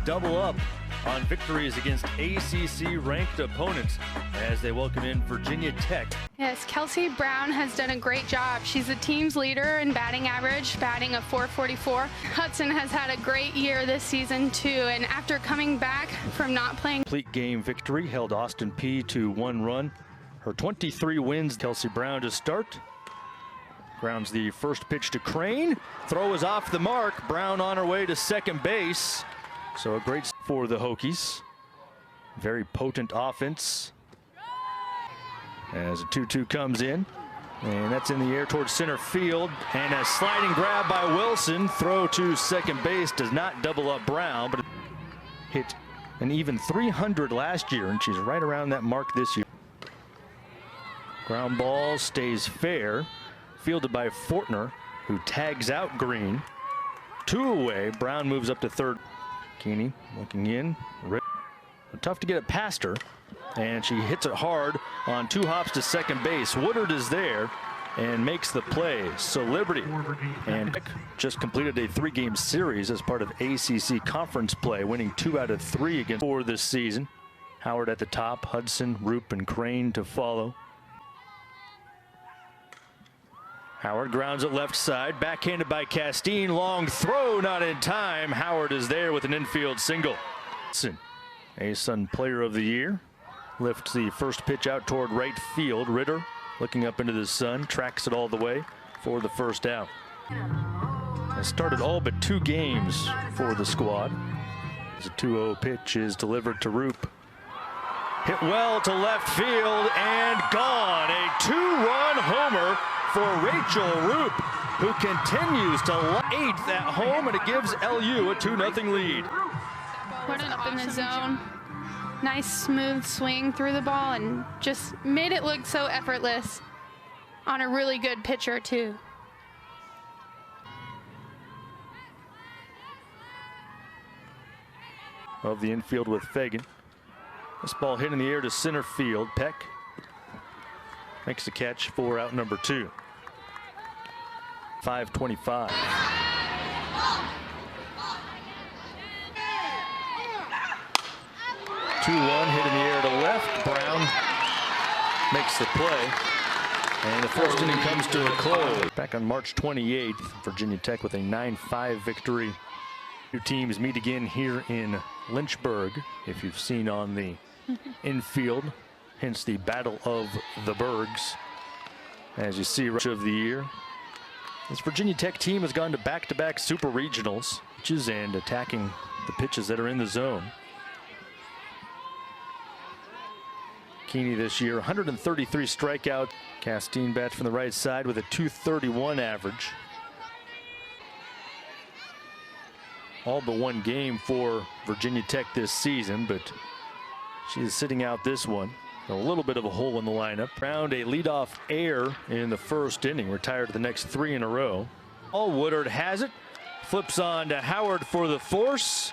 double up on victories against ACC-ranked opponents as they welcome in Virginia Tech. Yes, Kelsey Brown has done a great job. She's the team's leader in batting average, batting a .444. Hudson has had a great year this season too, and after coming back from not playing. Complete game victory held Austin Peay to 1 run. Her 23 wins. Kelsey Brown to start. Grounds the first pitch to Crane. Throw is off the mark. Brown on her way to second base. So a great for the Hokies. Very potent offense. As a 2-2 comes in. And that's in the air towards center field. And a sliding grab by Wilson. Throw to second base does not double up Brown, but hit an even 300 last year, and she's right around that mark this year. Ground ball stays fair. Fielded by Fortner, who tags out Green. 2 away. Brown moves up to third. Keeney looking in. Tough to get it past her. And she hits it hard on 2 hops to second base. Woodard is there and makes the play. So Liberty and just completed a 3-game series as part of ACC conference play, winning 2 out of 3 against 4 this season. Howard at the top, Hudson, Roop, and Crane to follow. Howard grounds it left side, backhanded by Castine. Long throw, not in time. Howard is there with an infield single. A-Sun Player of the Year. Lifts the first pitch out toward right field. Ritter looking up into the sun, tracks it all the way for the first out. It started all but 2 games for the squad. As a 2-0 pitch is delivered to Roop. Hit well to left field and gone. A 2-run homer for Rachel Roop, who continues to 8th at home, and it gives LU a 2-0 lead. Put it up in the zone. Nice smooth swing through the ball and just made it look so effortless on a really good pitcher too. Of the infield with Fagan. This ball hit in the air to center field. Peck makes the catch for out number 2. 5:25. 2-1 hit in the air to left. Brown makes the play. And the first inning comes to a close. Back on March 28th, Virginia Tech with a 9-5 victory. 2 teams meet again here in Lynchburg, if you've seen on the infield, hence the Battle of the Bergs. As you see, rush of the year. This Virginia Tech team has gone to back-to-back super regionals, and attacking the pitches that are in the zone. Keeney this year, 133 strikeouts. Castine bats from the right side with a .231 average. All but 1 game for Virginia Tech this season, but she is sitting out this one. A little bit of a hole in the lineup. Found a leadoff error in the first inning. Retired the next 3 in a row. Woodard has it. Flips on to Howard for the force.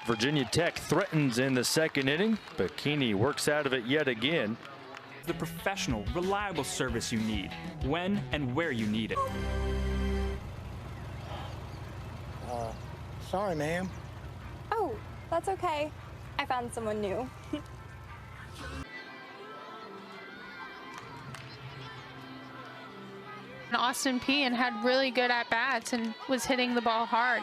Virginia Tech threatens in the second inning, but Keeney works out of it yet again. The professional, reliable service you need, when and where you need it. Sorry, ma'am. Oh, that's okay. I found someone new. Austin Peay and had really good at-bats and was hitting the ball hard.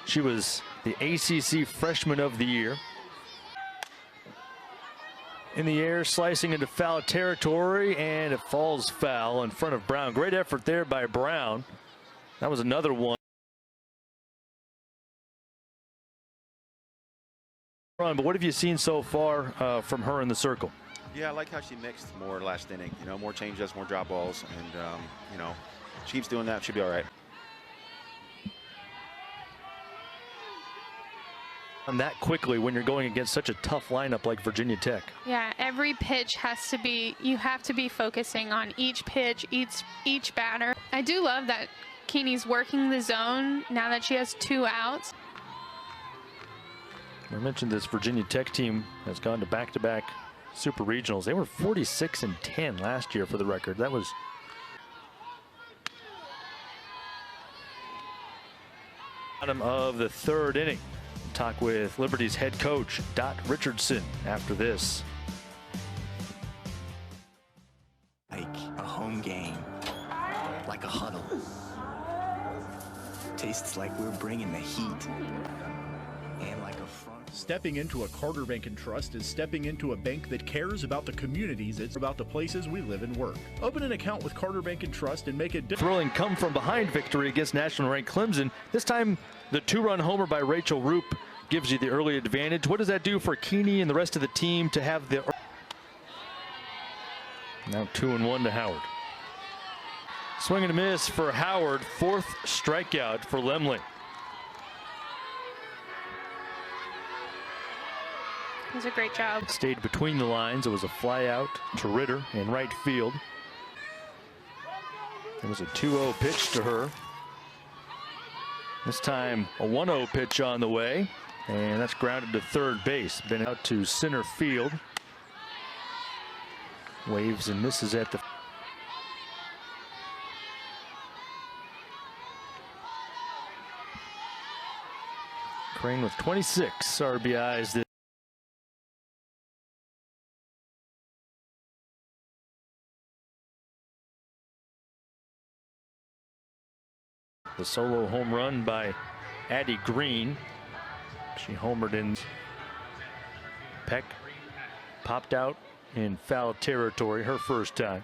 She was the ACC Freshman of the Year. In the air, slicing into foul territory, and it falls foul in front of Brown. Great effort there by Brown. That was another one. But what have you seen so far from her in the circle? Yeah, I like how she mixed more last inning. You know, more change-ups, more drop balls, and you know, she keeps doing that. She'll be all right. And that quickly when you're going against such a tough lineup like Virginia Tech. Yeah, every pitch has to be, you have to be focusing on each pitch, each batter. I do love that Keeney's working the zone now that she has 2 outs. I mentioned this Virginia Tech team has gone to back-to-back super regionals. They were 46-10 last year for the record. That was Bottom of the third inning. Talk with Liberty's head coach, Dot Richardson, after this. Like a home game, like a huddle. Tastes like we're bringing the heat. And like a front. Stepping into a Carter Bank & Trust is stepping into a bank that cares about the communities. It's about the places we live and work. Open an account with Carter Bank & Trust and make a difference. Thrilling come-from-behind victory against national-ranked Clemson. This time, the two-run homer by Rachel Roop gives you the early advantage. What does that do for Keeney and the rest of the team to have the... Now 2-1 to Howard. Swing and a miss for Howard. Fourth strikeout for Lemley. It was a great job. It stayed between the lines. It was a fly out to Ritter in right field. It was a 2-0 pitch to her. This time a 1-0 pitch on the way, and that's grounded to third base. Been out to center field. Waves and misses at the... Crane with 26 RBIs. The solo home run by Addie Green. She homered in. Peck popped out in foul territory her first time.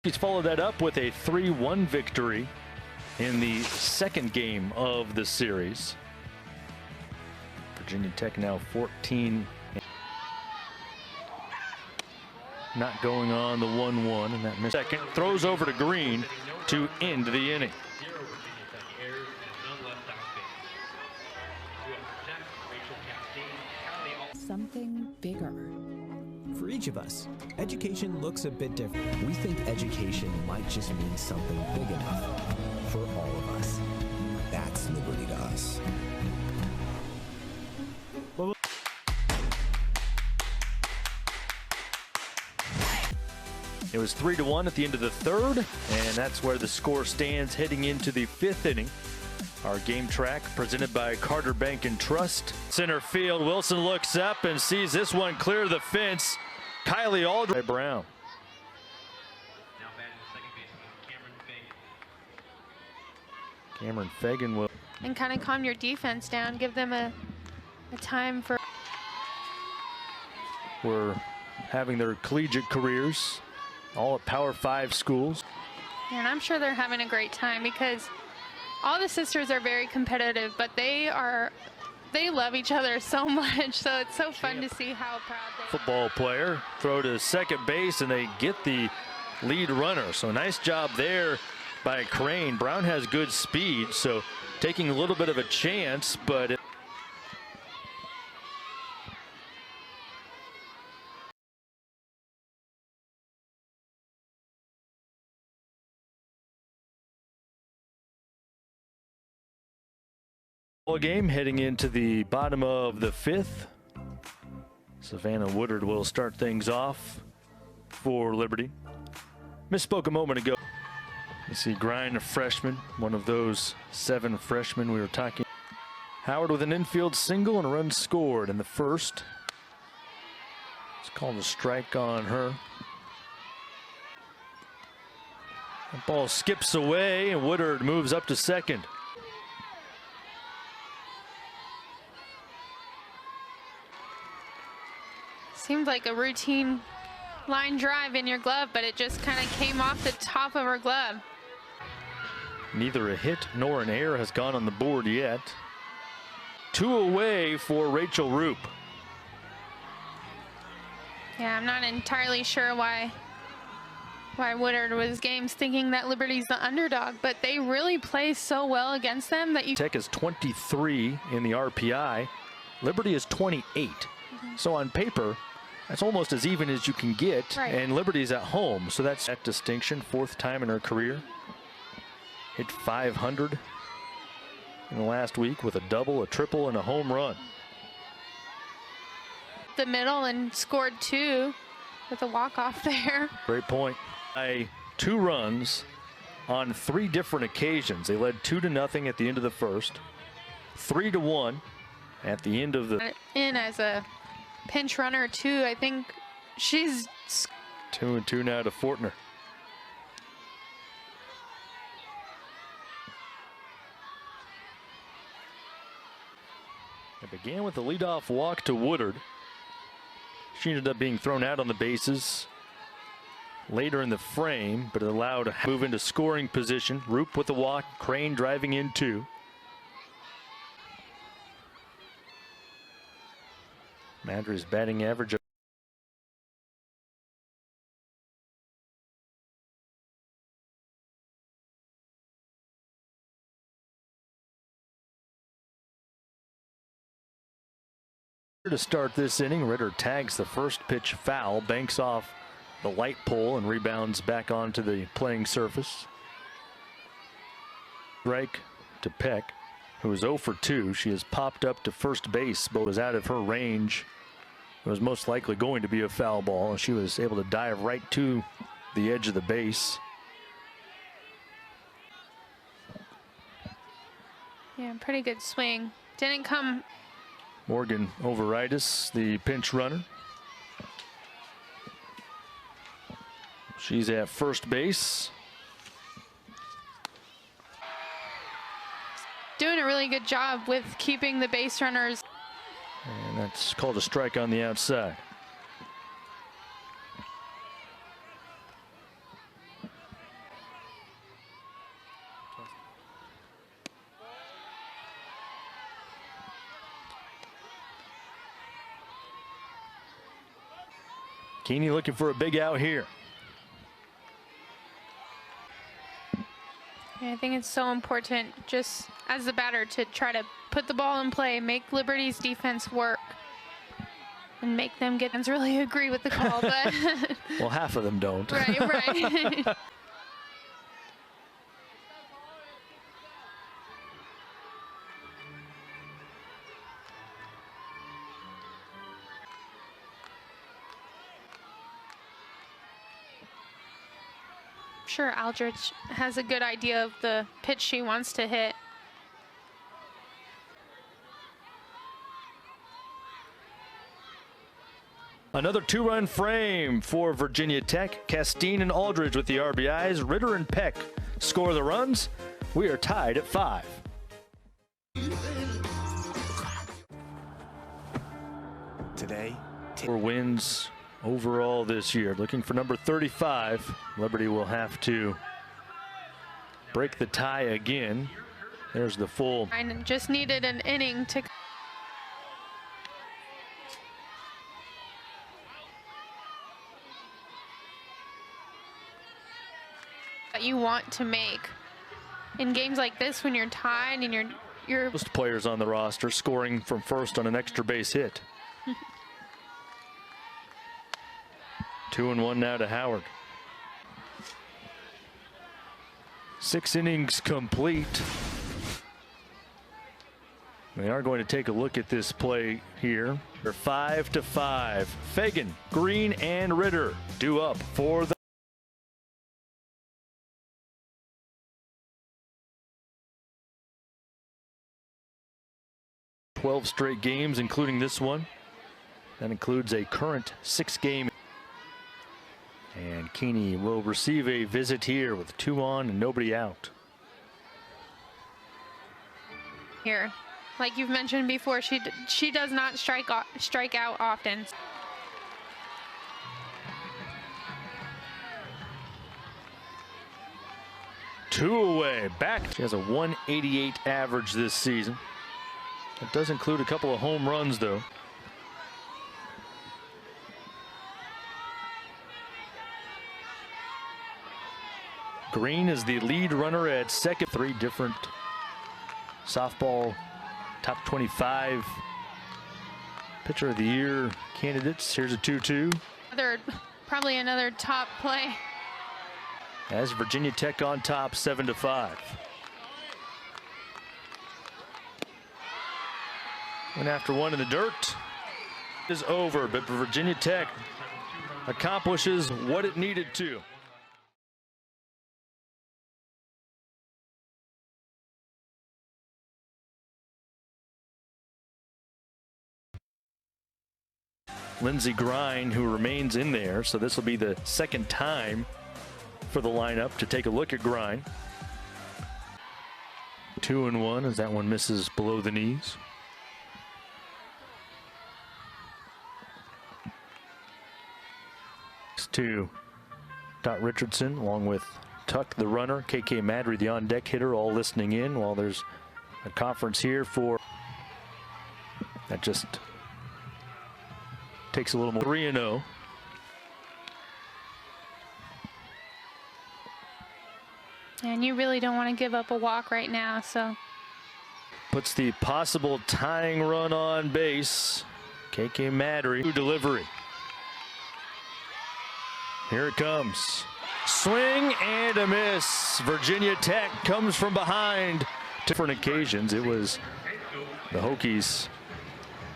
He's followed that up with a 3-1 victory in the second game of the series. Virginia Tech now 14. Not going on the 1-1, and that missed. Second throws over to Green to end the inning. Something bigger. For each of us, education looks a bit different. We think education might just mean something big enough for all of us. That's liberty to us. It was 3-1 at the end of the third, and that's where the score stands heading into the fifth inning. Our game track presented by Carter Bank & Trust. Center field, Wilson looks up and sees this one clear the fence. Kylie Aldridge. Brown. Now batting second baseman Cameron Fagan will. And kind of calm your defense down, give them a time for. Were having their collegiate careers, all at Power 5 schools. And I'm sure they're having a great time because all the sisters are very competitive, but they love each other so much, so it's so fun to see how proud they are. Football player, throw to second base, and they get the lead runner. So nice job there by Crane. Brown has good speed, so taking a little bit of a chance, but game heading into the bottom of the fifth. Savannah Woodard will start things off for Liberty. Misspoke a moment ago. You see Grind, a freshman, one of those 7 freshmen we were talking. Howard with an infield single and a run scored in the first. It's called a strike on her. The ball skips away and Woodard moves up to second. Seemed like a routine line drive in your glove, but it just kind of came off the top of her glove. Neither a hit nor an error has gone on the board yet. 2 away for Rachel Roop. Yeah, I'm not entirely sure why why Woodard was games thinking that Liberty's the underdog, but they really play so well against them that you. Tech is 23 in the RPI. Liberty is 28. So on paper, that's almost as even as you can get. Right. And Liberty's at home, so that's that distinction. Fourth time in her career. Hit 500 in the last week with a double, a triple, and a home run. The middle and scored 2 with a walk-off there. Great point. By 2 runs on 3 different occasions. They led 2-0 at the end of the first, 3-1 at the end of the. In as a pinch runner too. I think she's 2-2 now to Fortner. It began with a leadoff walk to Woodard. She ended up being thrown out on the bases later in the frame, but it allowed to move into scoring position. Roop with the walk, Crane driving in 2. Madry's batting average to start this inning. Ritter tags the first pitch foul, banks off the light pole and rebounds back onto the playing surface. Strike to Peck, who is 0 for 2. She has popped up to first base, but was out of her range. It was most likely going to be a foul ball, and she was able to dive right to the edge of the base. Yeah, pretty good swing. Didn't come. Morgan Overitis, the pinch runner. She's at first base. Doing a really good job with keeping the base runners. And that's called a strike on the outside. Keeney looking for a big out here. Yeah, I think it's so important just as the batter to try to put the ball in play, make Liberty's defense work, and make them get. I really agree with the call, but well, half of them don't. Right. Sure, Aldrich has a good idea of the pitch she wants to hit. Another 2-run frame for Virginia Tech. Castine and Aldridge with the RBIs. Ritter and Peck score the runs. We are tied at 5. Today, 4 wins overall this year. Looking for number 35. Liberty will have to break the tie again. There's the full. I just needed an inning to. That you want to make in games like this when you're tied and you're most players on the roster scoring from first on an extra base hit. 2-1 now to Howard. 6 innings complete. We are going to take a look at this play here. They're 5-5. Fagan, Green, and Ritter due up for the 12 straight games, including this one. That includes a current 6-game. And Keeney will receive a visit here with 2 on and nobody out. here. Like you've mentioned before, she does not strike out often. Two away, back. She has a 188 average this season. That does include a couple of home runs, though. Green is the lead runner at second. 3 different softball top 25 pitcher of the year candidates. Here's a 2-2. Probably another top play. As Virginia Tech on top, 7-5. And after 1 in the dirt is over, but Virginia Tech accomplishes what it needed to. Lindsey Grine, who remains in there, so this will be the second time for the lineup to take a look at Grine. 2-1 as that one misses below the knees. To Dot Richardson along with Tuck the runner, KK Madry the on deck hitter, all listening in while there's a conference here for that just takes a little more. 3-0. And you really don't want to give up a walk right now, so. Puts the possible tying run on base. KK Madry delivery. Here it comes. Swing and a miss. Virginia Tech comes from behind. Different occasions, it was the Hokies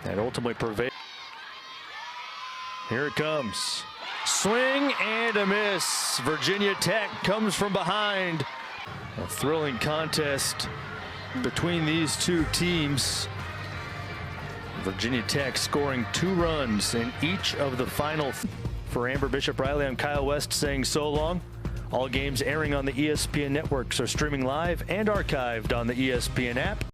that ultimately prevailed. Here it comes. Swing and a miss. Virginia Tech comes from behind. A thrilling contest between these two teams. Virginia Tech scoring 2 runs in each of the final. For Amber Bishop Riley, I'm Kyle West saying so long. All games airing on the ESPN networks are streaming live and archived on the ESPN app.